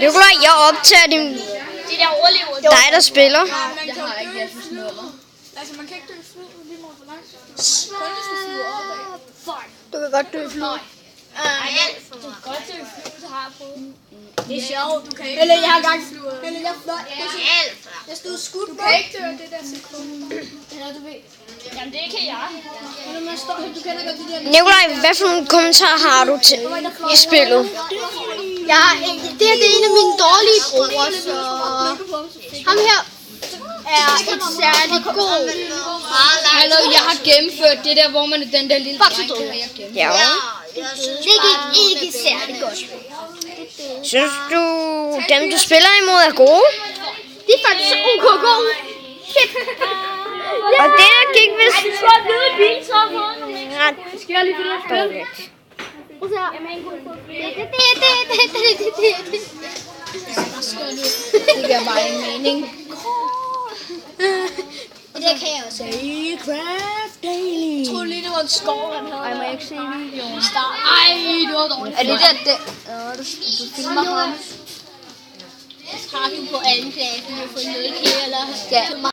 Nikolaj, jeg optager din... Det der overlever. Dig, der spiller. Jeg har ikke Jassens nummer. Altså, man kan ikke dø i flyet, lige meget hvor langt. Kun hvis du flyver opad. Fuck. Du kan godt dø i flyet. Du kan godt dø i flyet, så har jeg prøvet. Det er sjovt, du kan ikke. Eller jeg har gang flyver. Eller jeg fløj. Jeg stod skudt. Du kan ikke dø det der sekund. Eller du ved. Jamen, det kan jeg. Eller man står, du kender godt de der. Nikolaj, hvad for nogle kommentarer har du til i spillet? Ja, det her det er en af mine dårlige brugere, så ham her er et særligt god. Hallo, jeg har gennemført det der, hvor man er den der lille dreng, der har jeg gennemført. Ja. Det gik ikke særlig godt. Synes du, dem du spiller imod er gode? Det er faktisk ok gode. Shit. Og det der gik vist... Du skal have blevet bil, så har fået nogle ret Skal jeg lige finde et spil? dårligt. Og så Det giver bare en mening. det kan jeg også. Jeg troede lige, det var en skov, han havde. Ej, må jeg ikke se videoen? Ej, det var dårligt. Er det der... Du filmer ham? Har du på anklagen, du har fået noget eller? Ja.